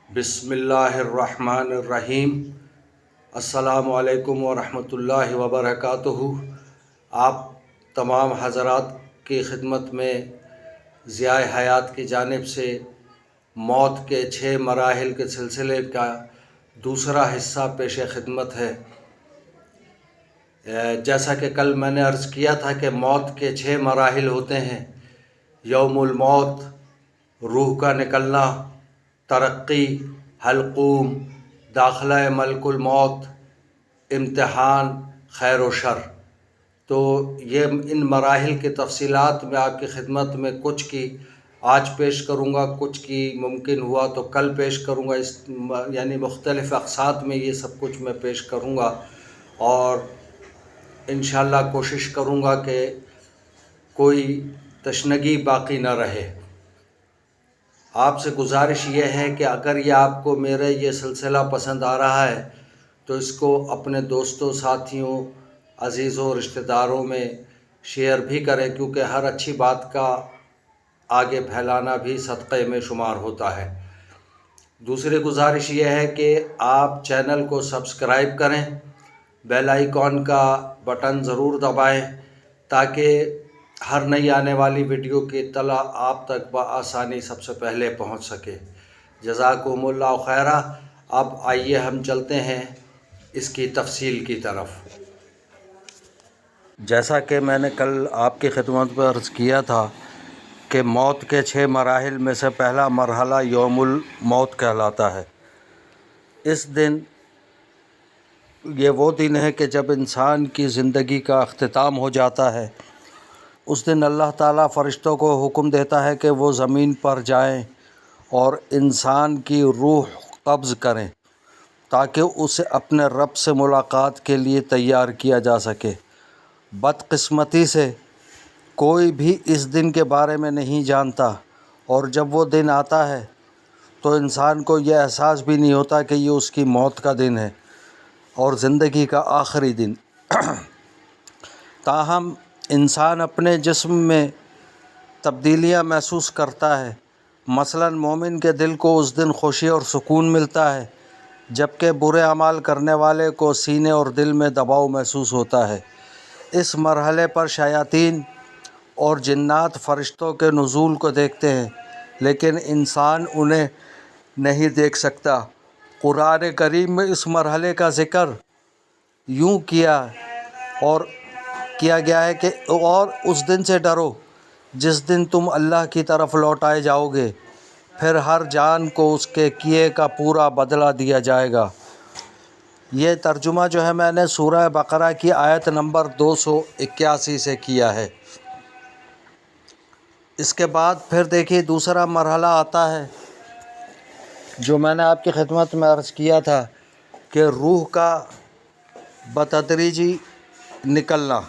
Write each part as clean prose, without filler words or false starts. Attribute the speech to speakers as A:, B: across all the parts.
A: بسم اللہ الرحمن الرحیم۔ السلام علیکم ورحمۃ اللہ وبرکاتہ۔ آپ تمام حضرات کی خدمت میں ضیاء حیات کی جانب سے موت کے 6 مراحل کے سلسلے کا دوسرا حصہ پیش خدمت ہے۔ جیسا کہ کل میں نے عرض کیا تھا کہ موت کے 6 مراحل ہوتے ہیں: یوم الموت، روح کا نکلنا، ترقی، حلقوم، داخلہ ملک الموت، امتحان، خیر و شر۔ تو یہ ان مراحل کی تفصیلات میں آپ کی خدمت میں کچھ کی آج پیش کروں گا، کچھ کی ممکن ہوا تو کل پیش کروں گا۔ یعنی مختلف اقساط میں یہ سب کچھ میں پیش کروں گا، اور انشاءاللہ کوشش کروں گا کہ کوئی تشنگی باقی نہ رہے۔ آپ سے گزارش یہ ہے کہ اگر یہ آپ کو میرا یہ سلسلہ پسند آ رہا ہے تو اس کو اپنے دوستوں، ساتھیوں، عزیزوں، رشتہ داروں میں شیئر بھی کریں، کیونکہ ہر اچھی بات کا آگے پھیلانا بھی صدقے میں شمار ہوتا ہے۔ دوسری گزارش یہ ہے کہ آپ چینل کو سبسکرائب کریں، بیل آئیکن کا بٹن ضرور دبائیں تاکہ ہر نئی آنے والی ویڈیو کی اطلاع آپ تک بآسانی سب سے پہلے پہنچ سکے۔ جزاکم اللہ خیرہ۔ اب آئیے ہم چلتے ہیں اس کی تفصیل کی طرف۔ جیسا کہ میں نے کل آپ کی خدمت پر عرض کیا تھا کہ موت کے 6 مراحل میں سے پہلا مرحلہ یوم الموت کہلاتا ہے۔ اس دن، یہ وہ دن ہے کہ جب انسان کی زندگی کا اختتام ہو جاتا ہے۔ اس دن اللہ تعالیٰ فرشتوں کو حکم دیتا ہے کہ وہ زمین پر جائیں اور انسان کی روح قبض کریں تاکہ اسے اپنے رب سے ملاقات کے لیے تیار کیا جا سکے۔ بدقسمتی سے کوئی بھی اس دن کے بارے میں نہیں جانتا، اور جب وہ دن آتا ہے تو انسان کو یہ احساس بھی نہیں ہوتا کہ یہ اس کی موت کا دن ہے اور زندگی کا آخری دن۔ تاہم انسان اپنے جسم میں تبدیلیاں محسوس کرتا ہے۔ مثلاً مومن کے دل کو اس دن خوشی اور سکون ملتا ہے، جبکہ برے اعمال کرنے والے کو سینے اور دل میں دباؤ محسوس ہوتا ہے۔ اس مرحلے پر شیاطین اور جنات فرشتوں کے نزول کو دیکھتے ہیں، لیکن انسان انہیں نہیں دیکھ سکتا۔ قرآن کریم میں اس مرحلے کا ذکر یوں کیا گیا ہے کہ اور اس دن سے ڈرو جس دن تم اللہ کی طرف لوٹائے جاؤ گے، پھر ہر جان کو اس کے کیے کا پورا بدلہ دیا جائے گا۔ یہ ترجمہ جو ہے میں نے سورہ بقرہ کی آیت نمبر 281 سے کیا ہے۔ اس کے بعد پھر دیکھیے دوسرا مرحلہ آتا ہے جو میں نے آپ کی خدمت میں عرض کیا تھا کہ روح کا بتدریجی نکلنا،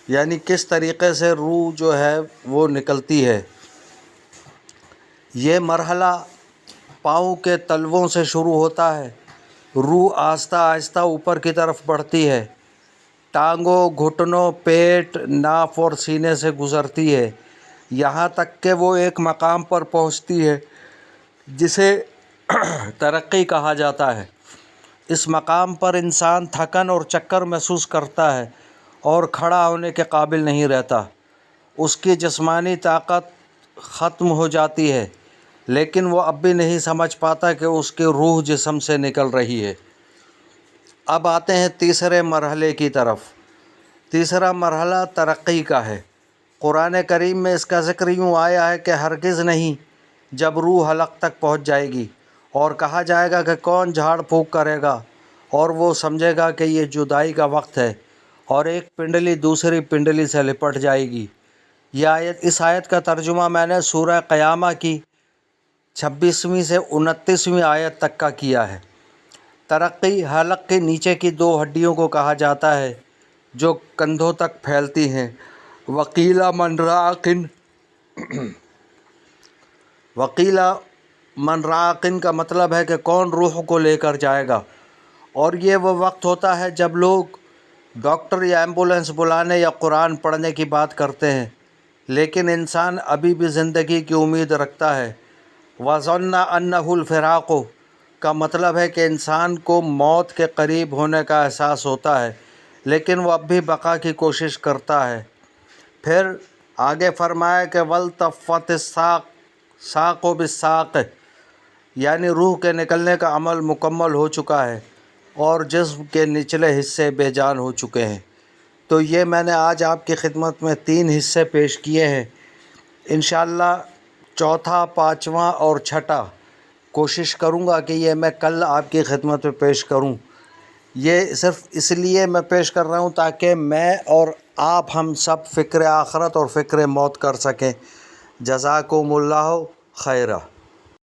A: یعنی کس طریقے سے روح جو ہے وہ نکلتی ہے۔ یہ مرحلہ پاؤں کے تلووں سے شروع ہوتا ہے۔ روح آہستہ آہستہ اوپر کی طرف بڑھتی ہے، ٹانگوں، گھٹنوں، پیٹ، ناف اور سینے سے گزرتی ہے، یہاں تک کہ وہ ایک مقام پر پہنچتی ہے جسے ترقی کہا جاتا ہے۔ اس مقام پر انسان تھکن اور چکر محسوس کرتا ہے اور کھڑا ہونے کے قابل نہیں رہتا۔ اس کی جسمانی طاقت ختم ہو جاتی ہے، لیکن وہ اب بھی نہیں سمجھ پاتا کہ اس کی روح جسم سے نکل رہی ہے۔ اب آتے ہیں تیسرے مرحلے کی طرف۔ تیسرا مرحلہ ترقی کا ہے۔ قرآن کریم میں اس کا ذکر یوں آیا ہے کہ ہرگز نہیں، جب روح حلق تک پہنچ جائے گی اور کہا جائے گا کہ کون جھاڑ پھونک کرے گا، اور وہ سمجھے گا کہ یہ جدائی کا وقت ہے، اور ایک پنڈلی دوسری پنڈلی سے لپٹ جائے گی۔ اس آیت کا ترجمہ میں نے سورہ قیامہ کی 26ویں سے 29ویں آیت تک کا کیا ہے۔ ترقی حلق کے نیچے کی 2 ہڈیوں کو کہا جاتا ہے جو کندھوں تک پھیلتی ہیں۔ وقیلا من راقن کا مطلب ہے کہ کون روح کو لے کر جائے گا، اور یہ وہ وقت ہوتا ہے جب لوگ ڈاکٹر یا ایمبولینس بلانے یا قرآن پڑھنے کی بات کرتے ہیں، لیکن انسان ابھی بھی زندگی کی امید رکھتا ہے۔ وَظَنَّ أَنَّهُ الْفِرَاقُ کا مطلب ہے کہ انسان کو موت کے قریب ہونے کا احساس ہوتا ہے، لیکن وہ اب بھی بقا کی کوشش کرتا ہے۔ پھر آگے فرمایا کہ وَالْتَفَّتِ السَّاقُ سَاقُ بِالسَّاقِ، یعنی روح کے نکلنے کا عمل مکمل ہو چکا ہے اور جسم کے نچلے حصے بے جان ہو چکے ہیں۔ تو یہ میں نے آج آپ کی خدمت میں 3 حصے پیش کیے ہیں۔ انشاءاللہ چوتھا، پانچواں اور چھٹا کوشش کروں گا کہ یہ میں کل آپ کی خدمت میں پیش کروں۔ یہ صرف اس لیے میں پیش کر رہا ہوں تاکہ میں اور آپ ہم سب فکر آخرت اور فکر موت کر سکیں۔ جزاکم اللہ خیرہ۔